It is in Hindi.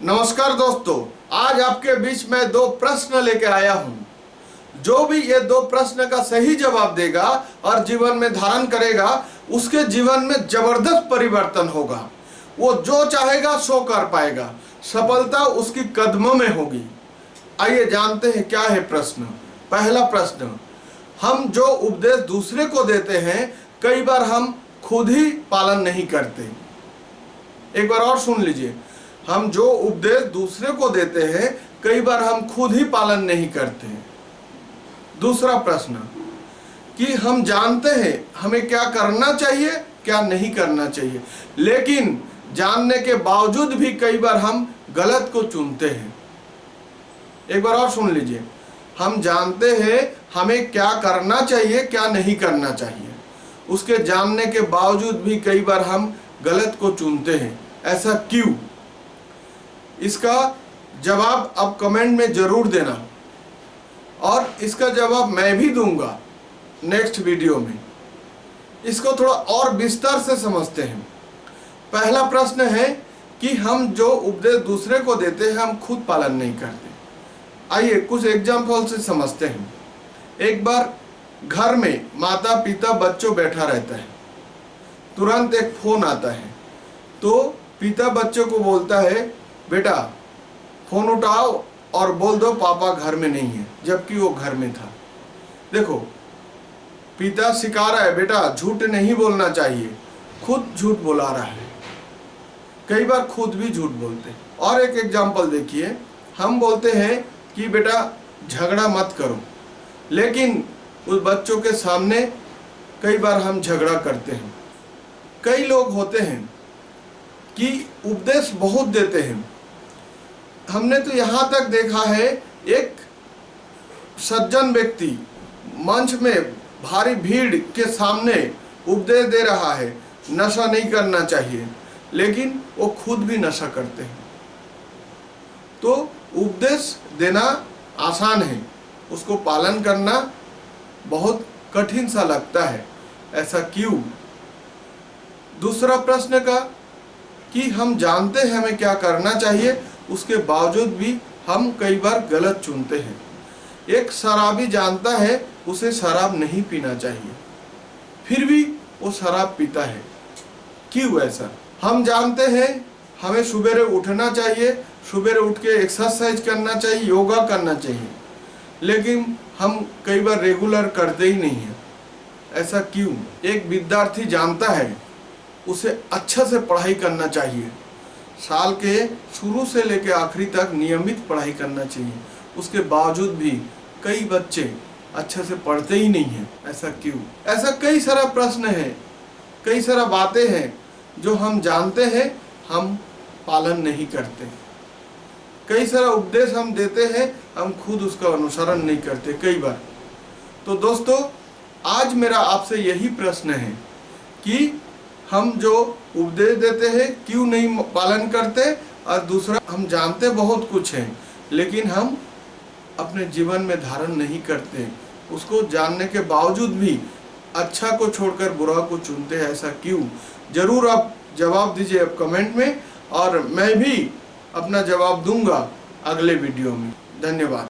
नमस्कार दोस्तों, आज आपके बीच में दो प्रश्न लेके आया हूँ। जो भी ये दो प्रश्न का सही जवाब देगा और जीवन में धारण करेगा, उसके जीवन में जबरदस्त परिवर्तन होगा। वो जो चाहेगा सो कर पाएगा, सफलता उसकी कदमों में होगी। आइए जानते हैं क्या है प्रश्न। पहला प्रश्न, हम जो उपदेश दूसरे को देते हैं कई बार हम खुद ही पालन नहीं करते। एक बार और सुन लीजिए, हम जो उपदेश दूसरे को देते हैं कई बार हम खुद ही पालन नहीं करते। दूसरा प्रश्न, कि हम जानते हैं हमें क्या करना चाहिए क्या नहीं करना चाहिए, लेकिन जानने के बावजूद भी कई बार हम गलत को चुनते हैं। एक बार और सुन लीजिए, हम जानते हैं हमें क्या करना चाहिए क्या नहीं करना चाहिए, उसके जानने के बावजूद भी कई बार हम गलत को चुनते हैं। ऐसा क्यों? इसका जवाब अब कमेंट में जरूर देना, और इसका जवाब मैं भी दूंगा नेक्स्ट वीडियो में। इसको थोड़ा और विस्तार से समझते हैं। पहला प्रश्न है कि हम जो उपदेश दूसरे को देते हैं हम खुद पालन नहीं करते। आइए कुछ एग्जाम्पल से समझते हैं। एक बार घर में माता पिता बच्चों बैठा रहता है, तुरंत एक फोन आता है, तो पिता बच्चों को बोलता है, बेटा फोन उठाओ और बोल दो पापा घर में नहीं है, जबकि वो घर में था। देखो, पिता सिखा रहा है बेटा झूठ नहीं बोलना चाहिए, खुद झूठ बोला रहा है। कई बार खुद भी झूठ बोलते हैं। और एक एग्जाम्पल देखिए, हम बोलते हैं कि बेटा झगड़ा मत करो, लेकिन उस बच्चों के सामने कई बार हम झगड़ा करते हैं। कई लोग होते हैं कि उपदेश बहुत देते हैं। हमने तो यहाँ तक देखा है, एक सज्जन व्यक्ति मंच में भारी भीड़ के सामने उपदेश दे रहा है नशा नहीं करना चाहिए, लेकिन वो खुद भी नशा करते हैं। तो उपदेश देना आसान है, उसको पालन करना बहुत कठिन सा लगता है। ऐसा क्यों? दूसरा प्रश्न का, कि हम जानते हैं हमें क्या करना चाहिए, उसके बावजूद भी हम कई बार गलत चुनते हैं। एक शराबी जानता है उसे शराब नहीं पीना चाहिए, फिर भी वो शराब पीता है। क्यों ऐसा? हम जानते हैं हमें सुबह उठना चाहिए, सुबह उठ के एक्सरसाइज करना चाहिए, योगा करना चाहिए, लेकिन हम कई बार रेगुलर करते ही नहीं हैं। ऐसा क्यों? एक विद्यार्थी जानता है उसे अच्छा से पढ़ाई करना चाहिए, साल के शुरू से लेकर आखिरी तक नियमित पढ़ाई करना चाहिए, उसके बावजूद भी कई बच्चे अच्छे से पढ़ते ही नहीं हैं। ऐसा क्यों? ऐसा कई सारा प्रश्न है, कई सारा बातें हैं जो हम जानते हैं हम पालन नहीं करते। कई सारा उपदेश हम देते हैं, हम खुद उसका अनुसरण नहीं करते कई बार। तो दोस्तों, आज मेरा आपसे यही प्रश्न है कि हम जो उपदेश देते हैं क्यों नहीं पालन करते, और दूसरा, हम जानते बहुत कुछ है लेकिन हम अपने जीवन में धारण नहीं करते। उसको जानने के बावजूद भी अच्छा को छोड़कर बुरा को चुनते हैं। ऐसा क्यों? जरूर आप जवाब दीजिए अब कमेंट में, और मैं भी अपना जवाब दूंगा अगले वीडियो में। धन्यवाद।